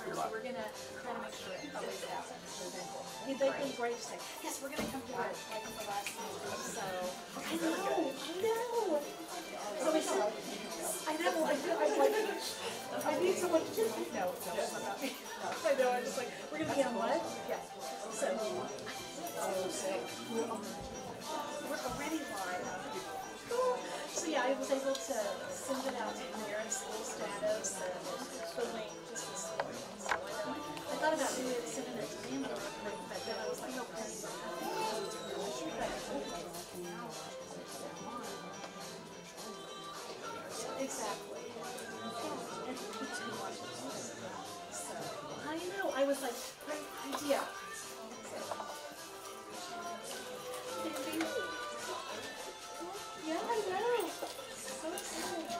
so we're going to try to make sure it always happens. They've been great to say, yes, we're going to come to it like the last meeting. So I know. So I said, I know. I'm like, I need someone to no, not me. I know. I'm just like, we're going to be on what? Yeah. So we're already live. So yeah, I was able to send it out to parents, little status, and the link just this morning. So I thought about doing it, sending it to them, but then I was like, no, Penny, exactly. So I know. I was like, great idea. Yeah, I know. So excited.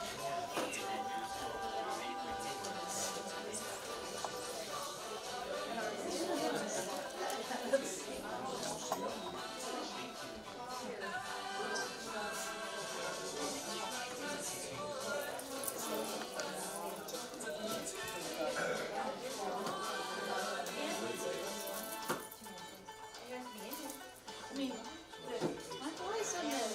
I mean, my boys are good.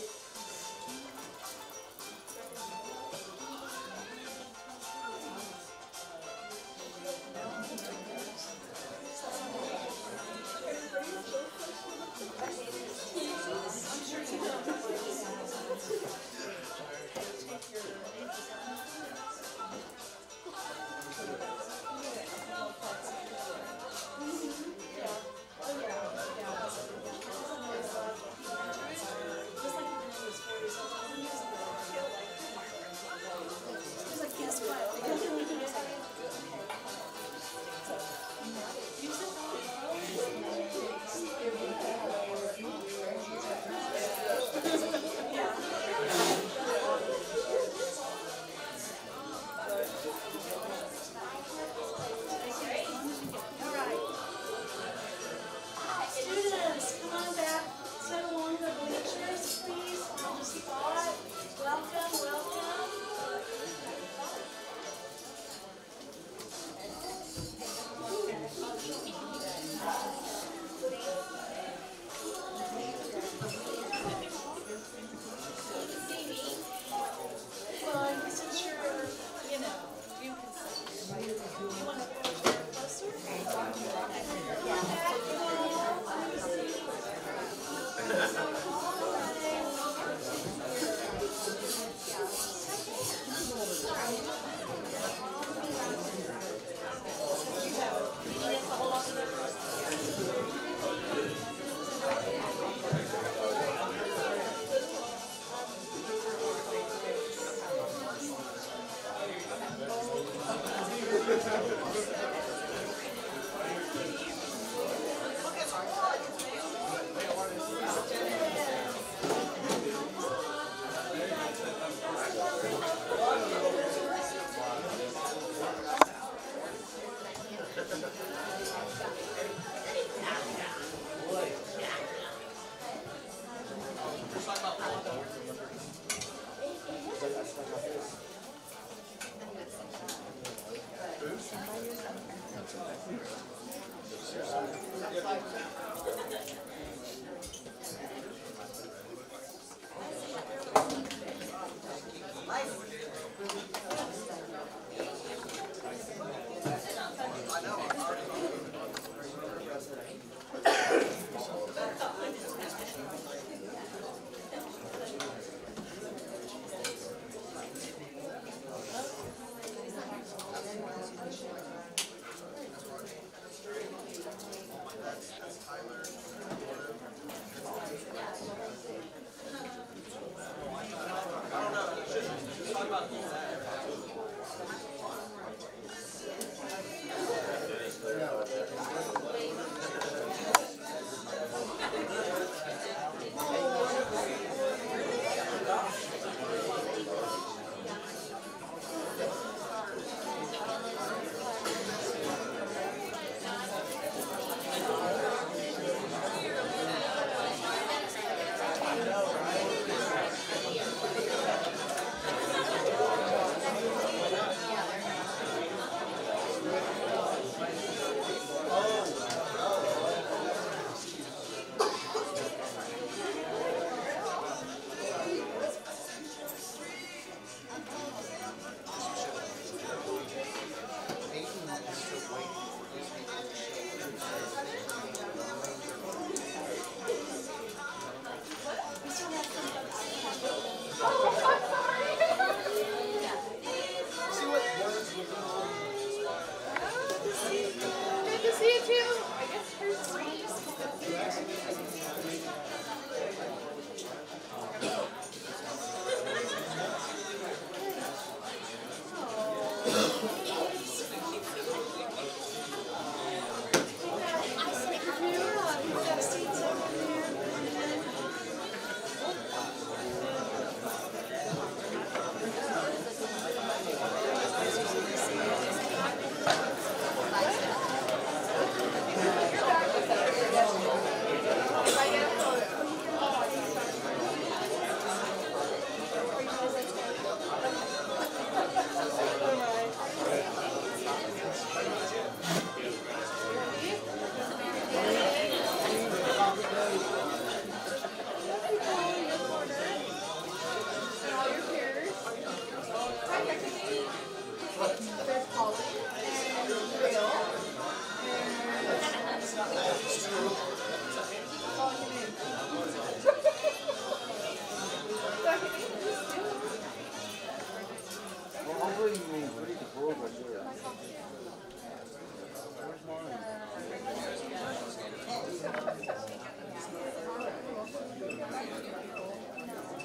you too. I guess here's three.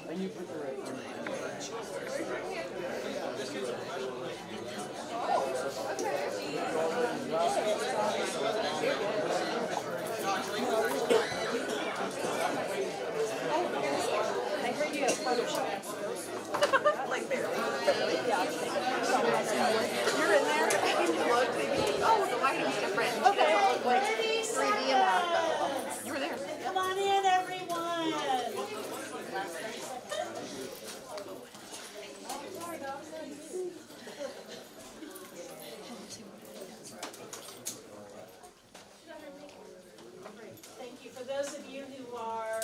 And you put the right one. I heard you have Photoshop. Like barely. Yeah. You're in there? Oh, the lighting's different. Okay. Like Ready, 3D and that. You were there. Come on in, everyone. Thank you. For those of you who are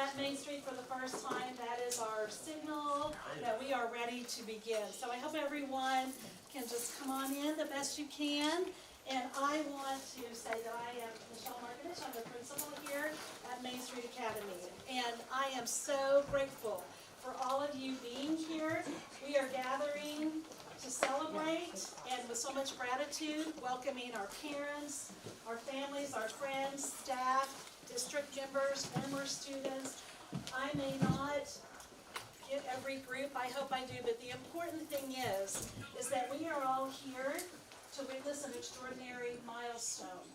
at Main Street for the first time, that is our signal that we are ready to begin. So I hope everyone can just come on in the best you can. And I want to say that I am Michelle Markovich. I'm the principal here at Main Street Academy. And I am so grateful for all of you being here. We are gathering to celebrate and with so much gratitude, welcoming our parents, our families, our friends, staff, district members, former students. I may not get every group, I hope I do, but the important thing is that we are all here to witness an extraordinary milestone.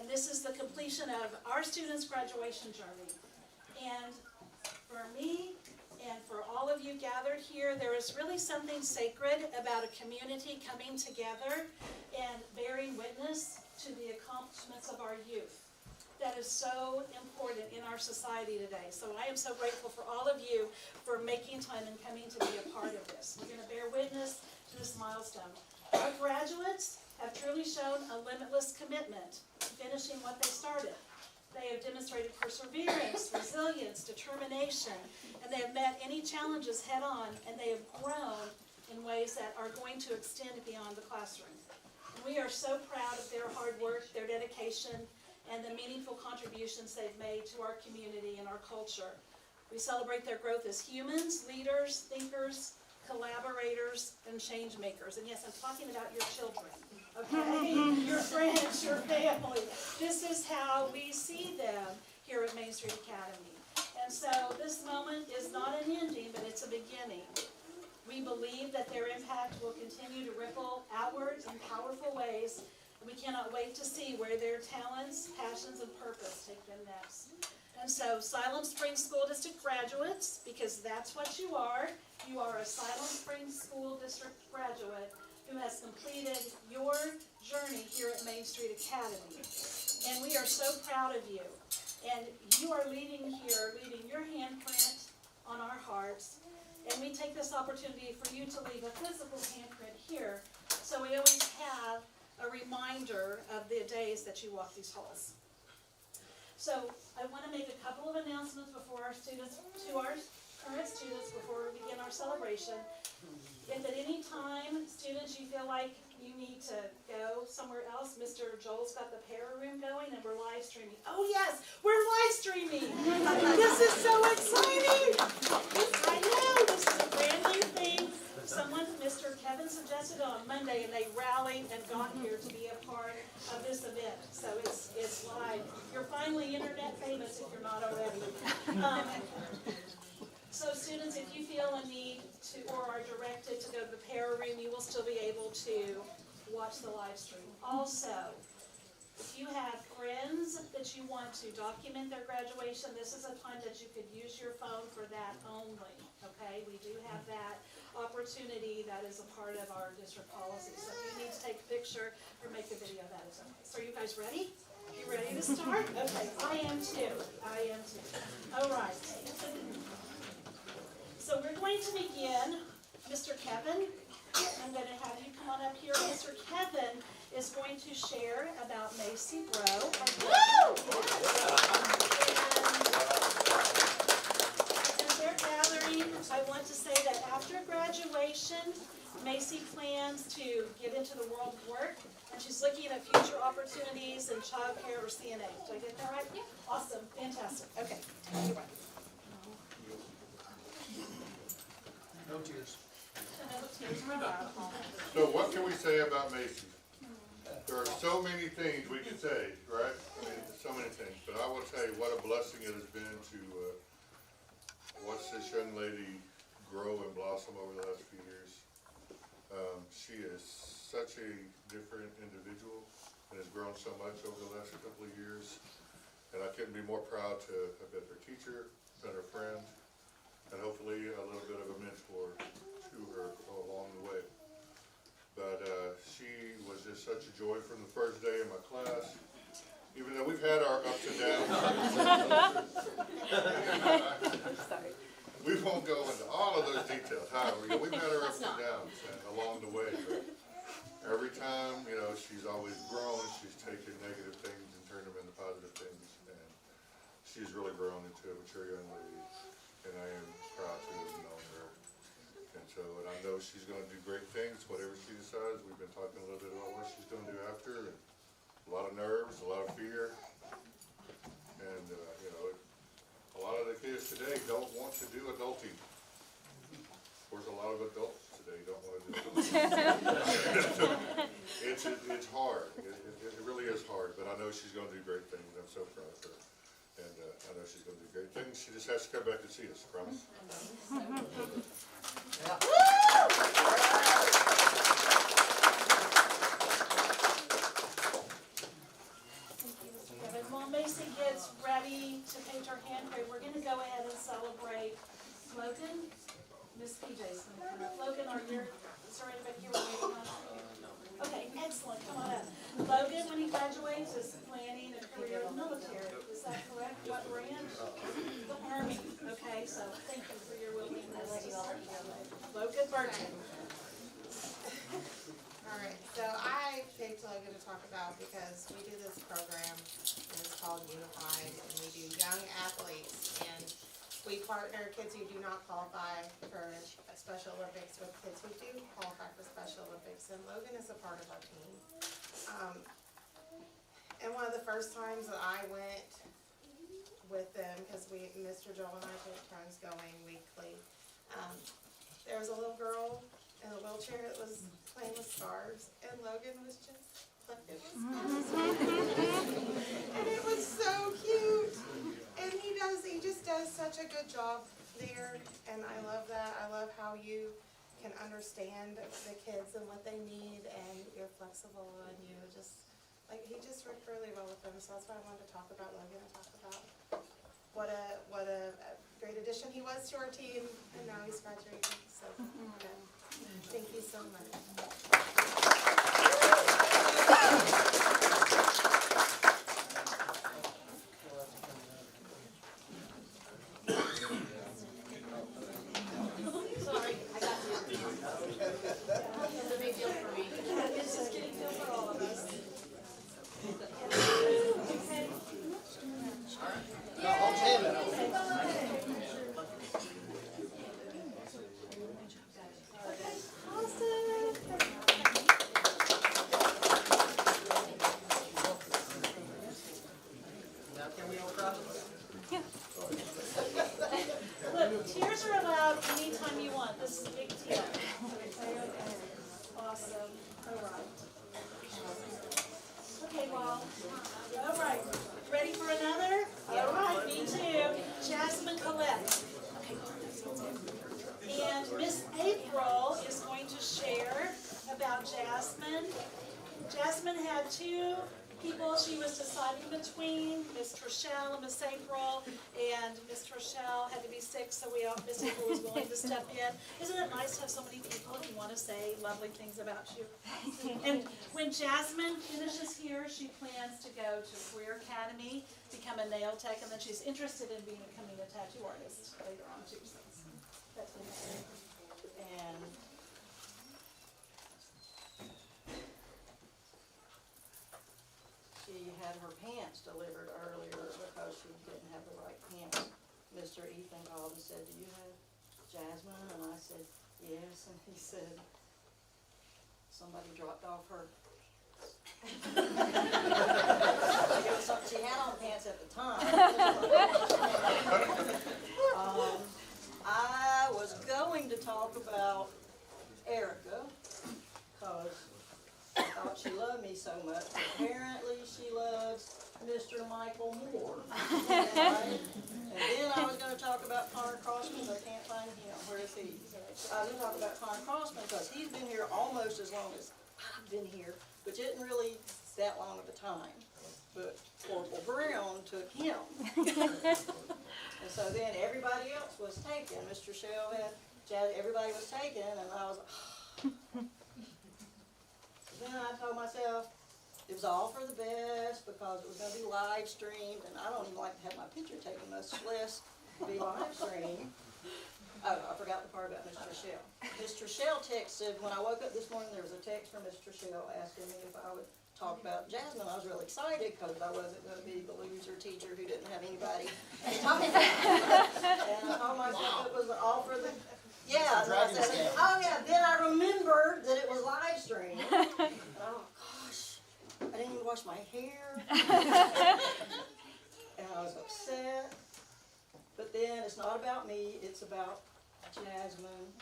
And this is the completion of our students' graduation journey. And for me, and for all of you gathered here, there is really something sacred about a community coming together and bearing witness to the accomplishments of our youth. That is so important in our society today. So I am so grateful for all of you for making time and coming to be a part of this. We're going to bear witness to this milestone. Our graduates have truly shown a limitless commitment to finishing what they started. They have demonstrated perseverance, resilience, determination, and they have met any challenges head on, and they have grown in ways that are going to extend beyond the classroom. And we are so proud of their hard work, their dedication, and the meaningful contributions they've made to our community and our culture. We celebrate their growth as humans, leaders, thinkers, collaborators, and change makers. And yes, I'm talking about your children, okay? Your friends, your family. This is how we see them here at Main Street Academy. And so this moment is not an ending, but it's a beginning. We believe that their impact will continue to ripple outwards in powerful ways. And we cannot wait to see where their talents, passions, and purpose take them next. And so, Siloam Springs School District graduates, because that's what you are a Siloam Springs School District graduate who has completed your journey here at Main Street Academy. And we are so proud of you. And you are leaving here, leaving your handprint on our hearts. And we take this opportunity for you to leave a physical handprint here, so we always have a reminder of the days that you walk these halls. So I want to make a couple of announcements before our students, to our current students, before we begin our celebration. If at any time, students, you feel like you need to go somewhere else, Mr. Joel's got the para room going and we're live streaming. Oh yes, we're live streaming. This is so exciting. I know, this is a brand new thing. Someone, Mr. Kevin, suggested on Monday, and they rallied and got here to be a part of this event. so it's live. You're finally internet famous if you're not already. So students, if you feel a need to, or are directed to go to the para room, you will still be able to watch the live stream. Also, if you have friends that you want to document their graduation, this is a time that you could use your phone for that only, okay? We do have that opportunity. That is a part of our district policy. So if you need to take a picture or make a video, that is okay. So are you guys ready? You ready to start? Okay, I am too. I am too. All right. So we're going to begin. Mr. Kevin, I'm going to have you come on up here. Mr. Kevin is going to share about Macy Bro. As they're gathering, I want to say that after graduation, Macy plans to get into the world of work, and she's looking at future opportunities in childcare or CNA. Did I get that right? Yeah. Awesome. Fantastic. Okay. Take it away. No tears. So what can we say about Macy? There are so many things we could say, right? I mean, so many things. But I will tell you what a blessing it has been to watch this young lady grow and blossom over the last few years. She is such a different individual and has grown so much over the last couple of years. And I couldn't be more proud to have been her teacher, been her friend, and hopefully a little bit of a mentor to her along the way. But she was just such a joy from the first day in my class, even though we've had our ups and downs. We won't go into all of those details, however, we've had our ups and downs along the way. But every time, she's always grown, she's taken negative things and turned them into positive things. And she's really grown into a mature young lady. And I am proud to have known her. And so, and I know she's going to do great things, whatever she decides. We've been talking a little bit about what she's going to do after, and a lot of nerves, a lot of fear. And, a lot of the kids today don't want to do adulting. Of course, a lot of adults today don't want to do adulting. It's hard. It really is hard, but I know she's going to do great things. I'm so proud of her. And I know she's going to do great things. She just has to come back and see us, promise? Yeah. Kevin, while Macy gets ready to paint her handprint, we're going to go ahead and celebrate Logan. Miss PJ's going to come up. Logan, is there anybody here waiting on you? Okay, excellent. Come on up. Logan, when he graduates, is planning a career in the military. Is that correct? What branch? The Army. Okay, so thank you for your willingness to serve. Logan Burton. Alright, so I picked Logan to talk about because we do this program, and it's called Unified, and we do young athletes, and we partner kids who do not qualify for Special Olympics with kids who do qualify for Special Olympics, and Logan is a part of our team. And one of the first times that I went with them, because Mr. Joel and I take turns going weekly, there was a little girl in a wheelchair that was playing with scarves, and Logan was just playing with scarves. And it was so cute. And he just does such a good job there, and I love that. I love how you can understand the kids and what they need, and you're flexible, and he just worked really well with them. So that's why I wanted to talk about Logan and talk about what a great addition he was to our team, and now he's graduating. So thank you so much. Sorry, I got you. It's a big deal for me. It's just getting feel for all of us. I'll tell you. Awesome. Jasmine had two people she was deciding between, Miss Trishelle and Miss April, and Miss Trishelle had to be sick, so Miss April was willing to step in. Isn't it nice to have so many people who want to say lovely things about you? And when Jasmine finishes here, she plans to go to Career Academy, become a nail tech, and then she's interested in becoming a tattoo artist later on too. So that's what I'm saying. And she had her pants delivered earlier because she didn't have the right pants. Mr. Ethan called and said, "Do you have Jasmine?" And I said, "Yes." And he said, "Somebody dropped off her." It was something she had on pants at the time. I was going to talk about Erica because I thought she loved me so much. Apparently, she loves Mr. Michael Moore. Right? And then I was going to talk about Connor Crossman, but I can't find him. Where is he? I was going to talk about Connor Crossman because he's been here almost as long as I've been here, which isn't really that long of a time. But Corporal Brown took him. And so then everybody else was taken. Mr. Shell had, everybody was taken, and I was like, then I told myself it was all for the best because it was going to be live streamed, and I don't even like to have my picture taken, much less be live streamed. Oh, I forgot the part about Mr. Shell. Mr. Shell texted, when I woke up this morning, there was a text from Mr. Shell asking me if I would talk about Jasmine. I was really excited because I wasn't going to be the loser teacher who didn't have anybody to talk about. And I told myself it was all for the... Yeah, and I said, oh yeah, then I remembered that it was live streamed. And oh gosh, I didn't even wash my hair. And I was upset. But then it's not about me, it's about Jasmine.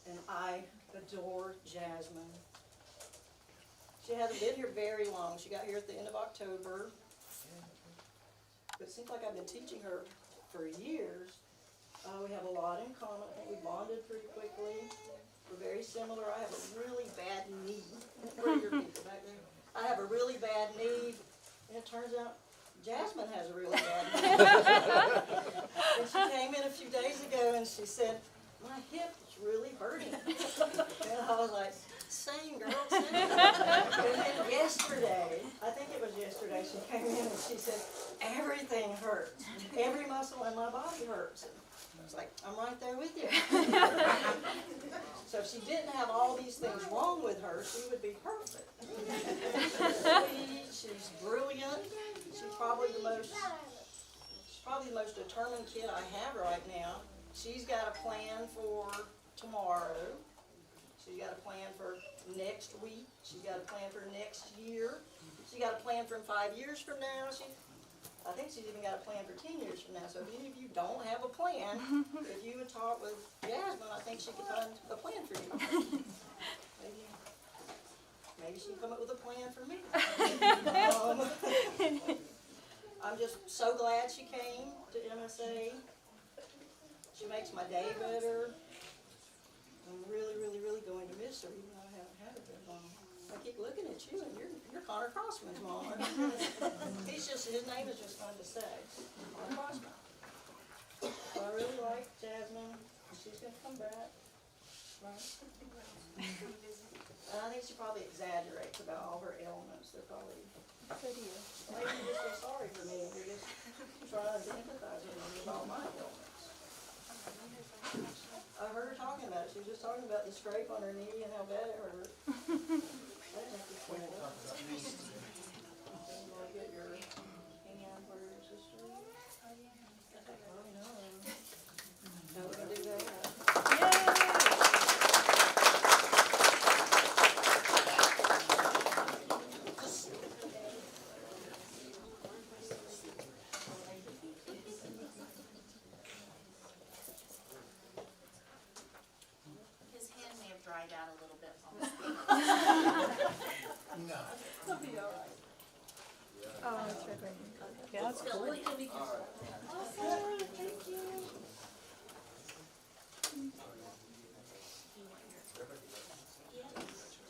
And I adore Jasmine. She hasn't been here very long. She got here at the end of October. But it seems like I've been teaching her for years. We have a lot in common. I think we bonded pretty quickly. We're very similar. I have a really bad knee. Where are your people back there? I have a really bad knee, and it turns out Jasmine has a really bad knee. And she came in a few days ago and she said, "My hip is really hurting." And I was like, "Same, girl, same." And then yesterday, I think it was yesterday, she came in and she said, "Everything hurts. Every muscle in my body hurts." I was like, "I'm right there with you." So if she didn't have all these things wrong with her, she would be perfect. She's sweet, she's brilliant, she's probably the most determined kid I have right now. She's got a plan for tomorrow. She's got a plan for next week. She's got a plan for next year. She's got a plan from 5 years from now. I think she's even got a plan for 10 years from now. So if any of you don't have a plan, if you would talk with Jasmine, I think she could find a plan for you. Maybe she can come up with a plan for me. I'm just so glad she came to MSA. She makes my day better. I'm really, really, really going to miss her, even though I haven't had her that long. I keep looking at you, and you're Connor Crossman's mom. His name is just fun to say, Connor Crossman. So I really like Jasmine. She's going to come back, right? And I think she probably exaggerates about all her ailments. They're probably, maybe you just feel sorry for me, and you're just trying to empathize with me with all my ailments. I heard her talking about it. She was just talking about the scrape on her knee and how bad it hurt. I didn't have to explain it. You want to get your hand where your sister is? Oh, no. How we gonna do that? His hand may have dried out a little bit on the speaker. No. It'll be all right. Oh, that's right, right here. Yeah, that's cool. Awesome, thank you. Do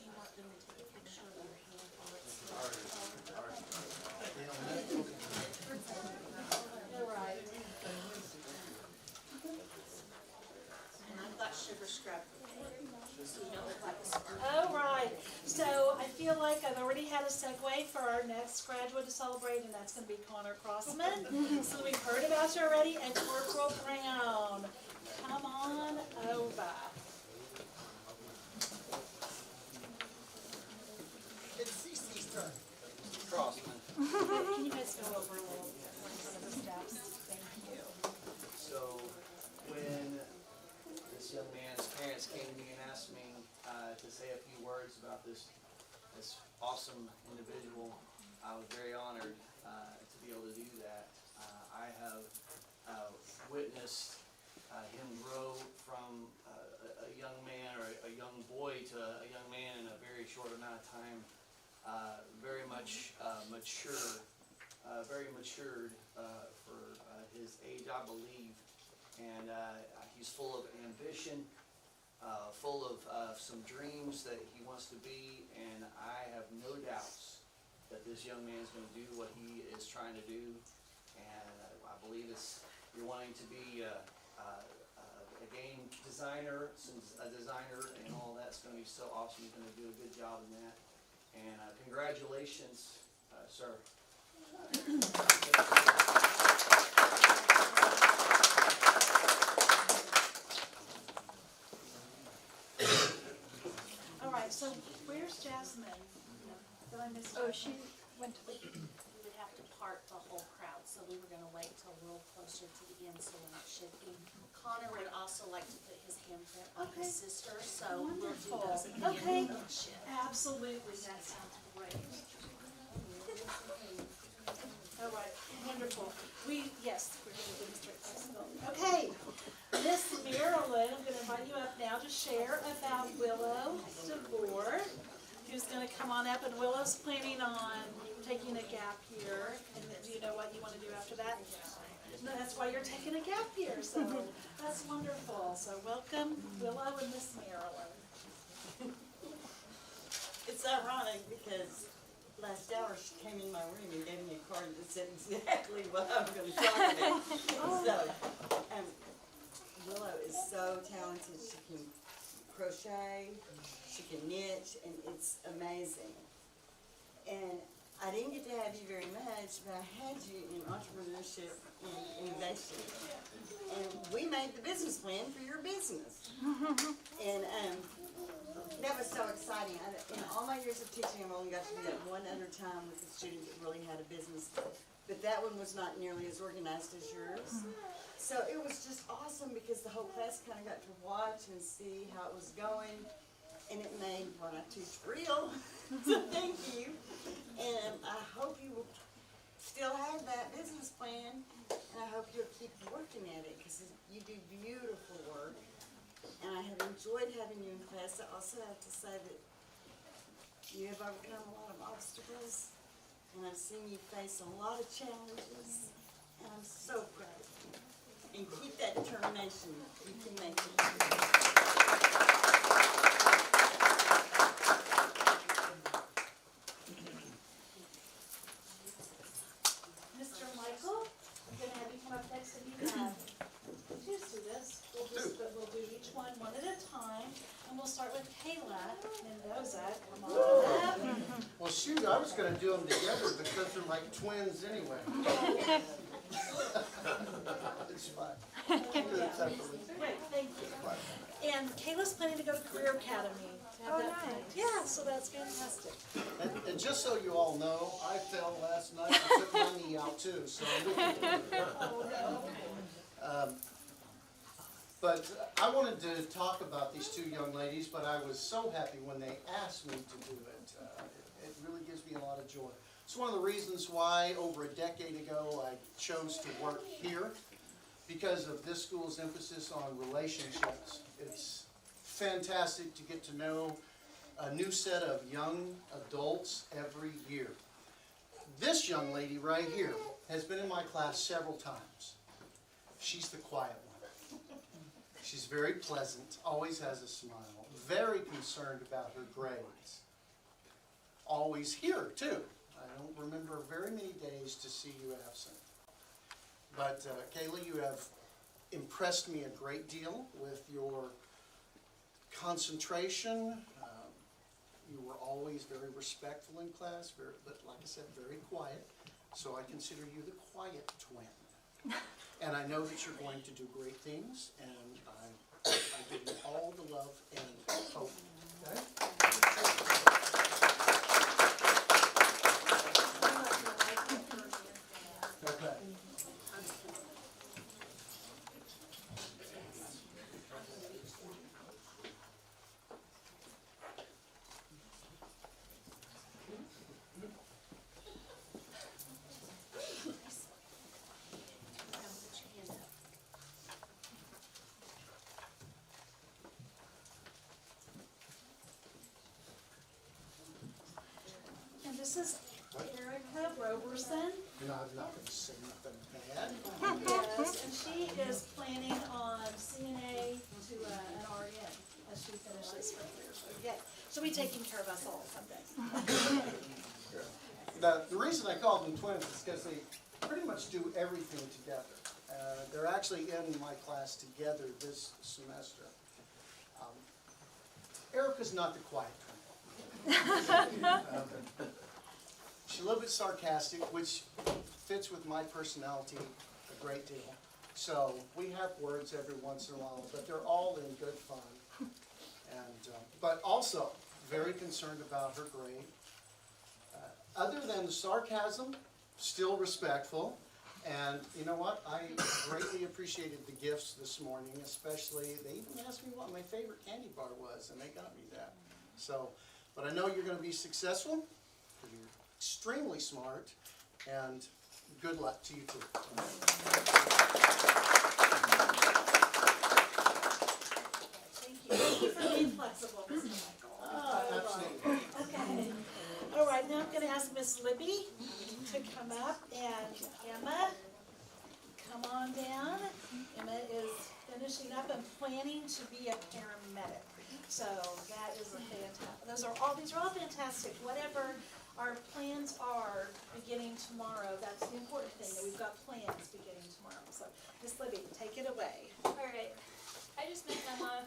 you want them to take a picture of your hand while it's still that a segue for our next graduate to celebrate, and that's gonna be Connor Crossman. So we've heard about you already, and Corporal Brown. Come on over. It's CC's turn. Crossman. Can you guys go over a little in front of the steps? Thank you. So when this young man's parents came to me and asked me to say a few words about this awesome individual, I was very honored to be able to do that. I have witnessed him grow from a young man or a young boy to a young man in a very short amount of time. Very much very matured for his age, I believe, and he's full of ambition, full of some dreams that he wants to be, and I have no doubts that this young man is going to do what he is trying to do, and I believe you're wanting to be a game designer, and all that's going to be so awesome. You're going to do a good job in that. And congratulations, sir. All right, so where's Jasmine? Did I miss her? Oh, she went to the. We would have to part the whole crowd, so we were gonna wait till a little closer to the end, so when it should be. Connor would also like to put his handprint on Okay. his sister, so we'll do Wonderful. those at the Okay. end of the shift. Absolutely, that sounds great. All right, wonderful. Yes, we're gonna demonstrate flexibility. Okay, Miss Marilyn, I'm gonna invite you up now to share about Willow DeVore, who's gonna come on up, and Willow's planning on taking a gap year. And then, do you know what you wanna do after that? No, that's why you're taking a gap year, so that's wonderful. So welcome, Willow and Miss Marilyn. It's ironic because last hour she came in my room and gave me a card that said exactly what I'm going to talk about. So, Willow is so talented. She can crochet, she can knit, and it's amazing. And I didn't get to have you very much, but I had you in entrepreneurship and innovation. And we made the business plan for your business. And that was so exciting. In all my years of teaching, I've only got to do that one other time with a student that really had a business. But that one was not nearly as organized as yours. So it was just awesome because the whole class kind of got to watch and see how it was going. And it made what I teach real. So thank you. And I hope you will still have that business plan. And I hope you'll keep working at it because you do beautiful work. And I have enjoyed having you in class. I also have to say that you have overcome a lot of obstacles, and I've seen you face a lot of challenges, and I'm so proud of you. And keep that determination. You can make it. Mr. Michael, I'm gonna have you come up next and you have two students. We'll do each one at a time, and we'll start with Kayla Mendoza. Come on up. Well, shoot, I was gonna do them together because they're like twins anyway. It's fine. Do it separately. Great, thank you. And Kayla's planning to go to Career Academy. to have Oh, that plan. nice. Yeah, so that's fantastic. And just so you all know, I fell last night and took my knee out too, so. But I wanted to talk about these two young ladies, but I was so happy when they asked me to do it. It really gives me a lot of joy. It's one of the reasons why over a decade ago I chose to work here, because of this school's emphasis on relationships. It's fantastic to get to know a new set of young adults every year. This young lady right here has been in my class several times. She's the quiet one. She's very pleasant, always has a smile, very concerned about her grades. Always here, too. I don't remember very many days to see you absent. But Kayla, you have impressed me a great deal with your concentration, You were always very respectful in class, but like I said, very quiet. So I consider you the quiet twin. And I know that you're going to do great things, and I give you all the love and hope. Okay? Okay. And this is Erica Roberson. No, I'm not going to say nothing bad. Yes, and she is planning on CNA to an RN as she finishes her career. So, yeah, she'll be taking care of us all someday. The reason I call them twins is because they pretty much do everything together. They're actually in my class together this semester. Erica's not the quiet twin. She's a little bit sarcastic, which fits with my personality a great deal. So we have words every once in a while, but they're all in good fun. And but also very concerned about her grade. Other than the sarcasm, still respectful. And you know what? I greatly appreciated the gifts this morning, especially they even asked me what my favorite candy bar was, and they got me that. So, but I know you're going to be successful. You're extremely smart, and good luck to you too. Thank you for being flexible, Mr. Michael. Absolutely. Okay. All right, now I'm going to ask Miss Libby to come up, and Emma, come on down. Emma is finishing up and planning to be a paramedic. So that is a fantastic. These are all fantastic. Whatever our plans are beginning tomorrow, that's the important thing, that we've got plans beginning tomorrow. So Miss Libby, take it away. All right. I just met Emma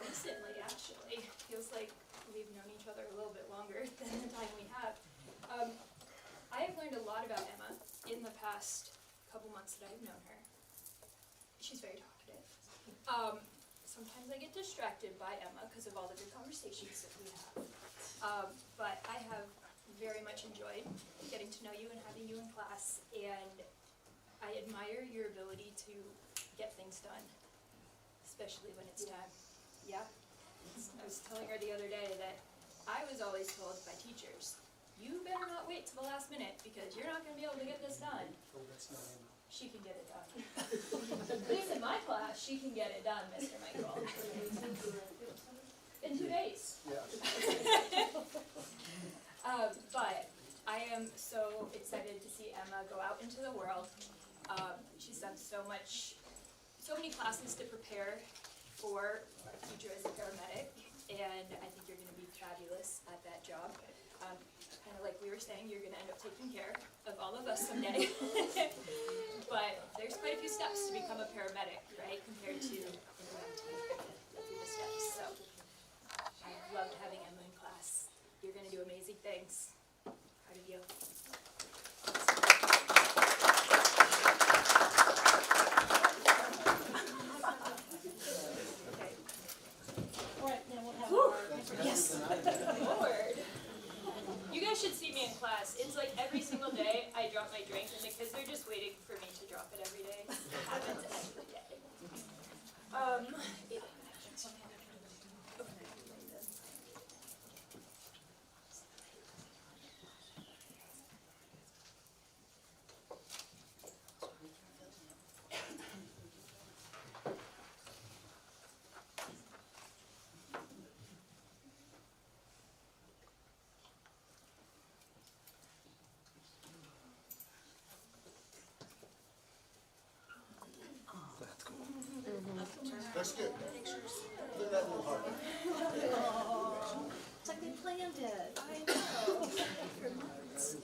recently, actually. Feels like we've known each other a little bit longer than the time we have. I have learned a lot about Emma in the past couple months that I've known her. She's very talkative. Sometimes I get distracted by Emma because of all the good conversations that we have. But I have very much enjoyed getting to know you and having you in class, and I admire your ability to get things done, especially when it's time. Yeah. I was telling her the other day that I was always told by teachers, you better not wait till the last minute because you're not going to be able to get this done. Oh, that's not Emma. She can get it done. At least in my class, she can get it done, Mr. Michael. In 2 days. Yeah. But I am so excited to see Emma go out into the world. She's done so many classes to prepare for a future as a paramedic, and I think you're going to be fabulous at that job. Kind of like we were saying, you're going to end up taking care of all of us someday. But there's quite a few steps to become a paramedic, right, compared to an EMT, the steps. So I loved having Emma in class. You're going to do amazing things. Proud of you. Okay. All right, now we'll have our... Yes. Lord. You guys should see me in class. It's like every single day I drop my drink and the kids are just waiting for me to drop it every day. It happens every day. That's good. Look at that little heart. Oh, it's like they planned it. I know. For months.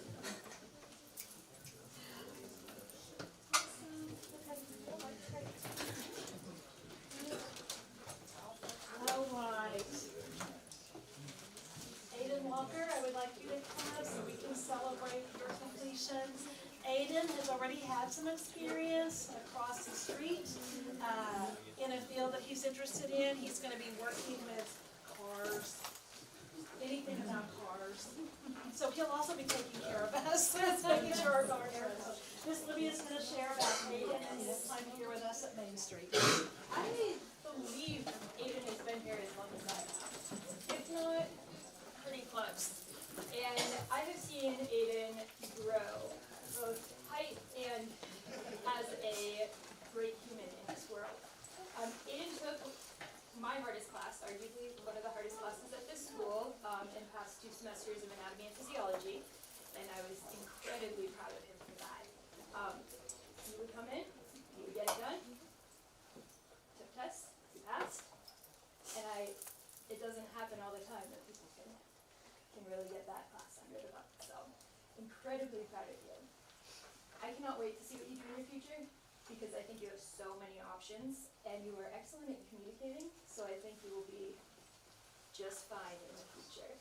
All right. Aiden has already had some experience across the street in a field that he's interested in. He's going to be working with cars, anything about cars. So he'll also be taking care of us, making sure our cars are running. Miss Libby's going to share about Aiden and his time here with us at Main Street. I believe Aiden has been here as long as I have. If not, pretty close. And I have seen Aiden grow, both height and as a great human in this world. Aiden took my hardest class, arguably one of the hardest classes at this school, in past 2 semesters of anatomy and physiology, and I was incredibly proud of him for that. He would come in, he would get it done, took tests, he passed, and it doesn't happen all the time that people can really get that class under the belt, so incredibly proud of you. I cannot wait to see what you do in your future, because I think you have so many options, and you are excellent at communicating, so I think you will be just fine in the future.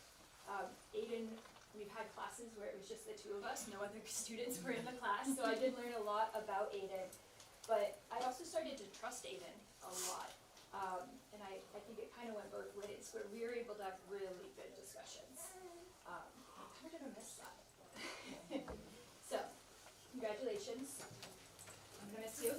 Aiden, we've had classes where it was just the 2 of us, no other students were in the class, so I did learn a lot about Aiden, but I also started to trust Aiden a lot, and I think it kind of went both ways, where we were able to have really good discussions. I'm kind of gonna miss that. So, congratulations. I'm gonna miss you.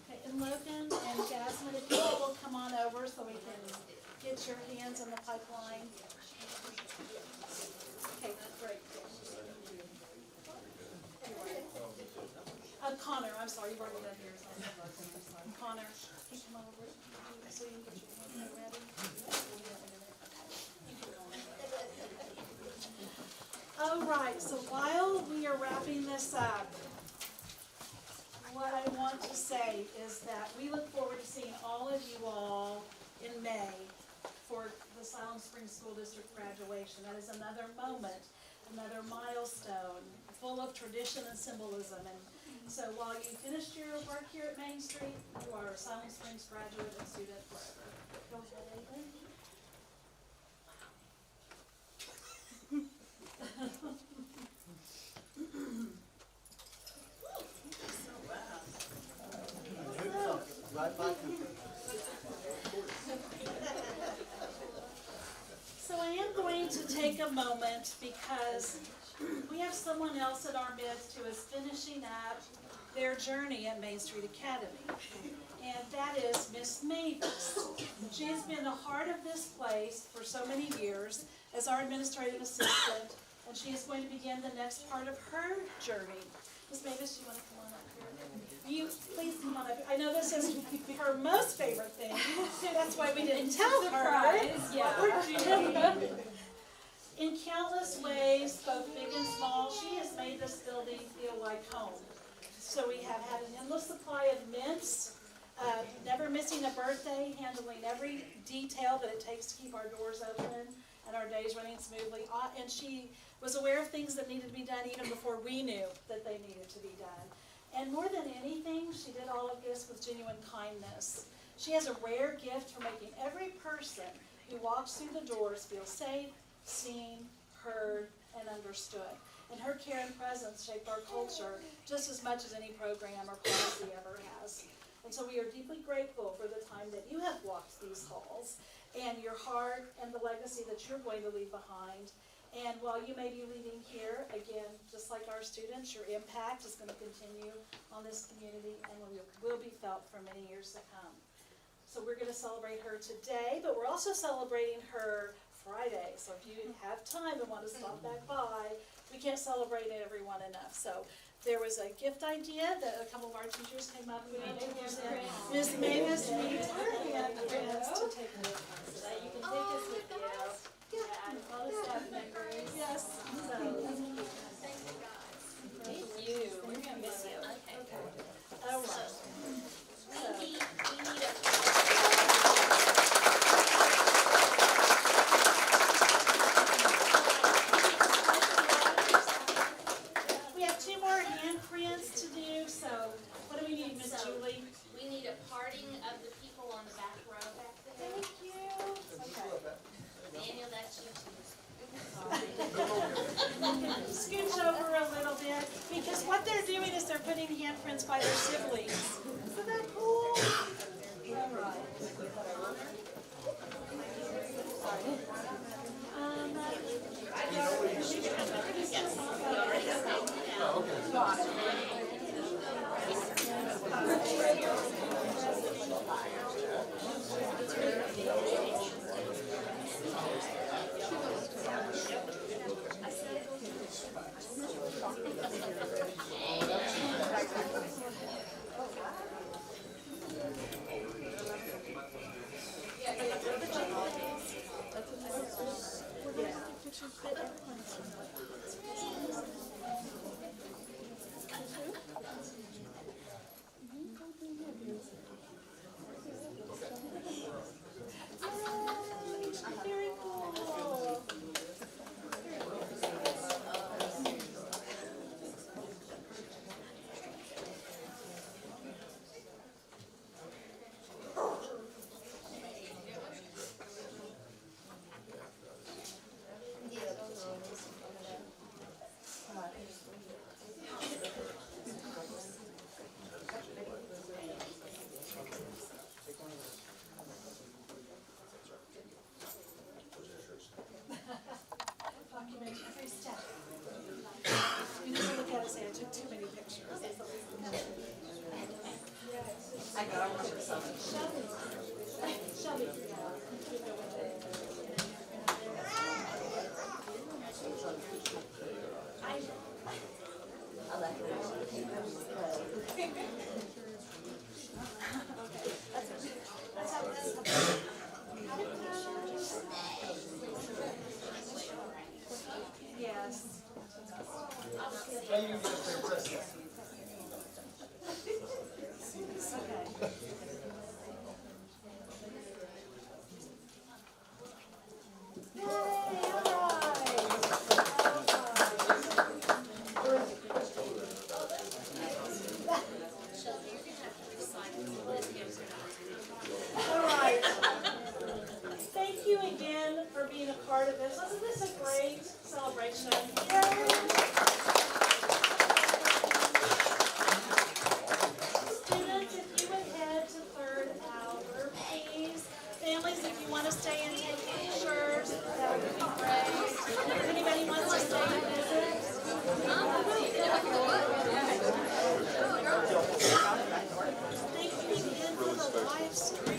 Okay, and Logan and Jasmine, if you all will come on over so we can get your hands in the pipeline. Okay, great. Connor, I'm sorry, you've already done yours. Connor, can you come over so you can get your hands ready? All right, so while we are wrapping this up, what I want to say is that we look forward to seeing all of you all in May for the Siloam Springs School District graduation. That is another moment, another milestone, full of tradition and symbolism. And so while you finished your work here at Main Street, you are a Siloam Springs graduate and student forever. Go ahead, Aiden. Right by Cooper. So I am going to take a moment because we have someone else in our midst who is finishing up their journey at Main Street Academy. And that is Miss Mavis. She has been the heart of this place for so many years as our administrative assistant, and she is going to begin the next part of her journey. Miss Mavis, you want to come on up here? You, please come on up. I know this is her most favorite thing. That's why we didn't tell her what we're doing. In countless ways, both big and small, she has made this building feel like home. So we have had an endless supply of mints, never missing a birthday, handling every detail that it takes to keep our doors open and our days running smoothly. And she was aware of things that needed to be done even before we knew that they needed to be done. And more than anything, she did all of this with genuine kindness. She has a rare gift for making every person who walks through the doors feel safe, seen, heard, and understood. And her care and presence shaped our culture just as much as any program or policy ever has. And so we are deeply grateful for the time that you have walked these halls and your heart and the legacy that you're going to leave behind. And while you may be leaving here, again, just like our students, your impact is going to continue on this community and will be felt for many years to come. So we're going to celebrate her today, but we're also celebrating her Friday. So if you have time and want to stop back by, we can't celebrate everyone enough. So there was a gift idea that a couple of our teachers came up with. Ms. Mavis needs her handprints to take with us. So that you can take this with you. And all the staff members. Yes. So, Thank you guys. Thank you. We're gonna miss you. Okay. handprints to do, so what do we need, Miss So- Julie? We need a parting of the people on the back row back there. Thank you. Okay. Daniel, that's you too. Scooch over a little bit, because what they're doing is they're putting handprints by their siblings. Isn't that cool? Very cool. Document every step. You never look at it and say, I took too many pictures. I got one for something. Shelby, you go with it. I like Yes. Now you can get up there and press that. Okay. Yay, all right. Thank you again for being a part of this. Wasn't this a great celebration? Students, if you would head to third hour, please. Families, if you want to stay and take pictures, that would be great. If anybody wants to stay and visit. Thank you again for the live stream.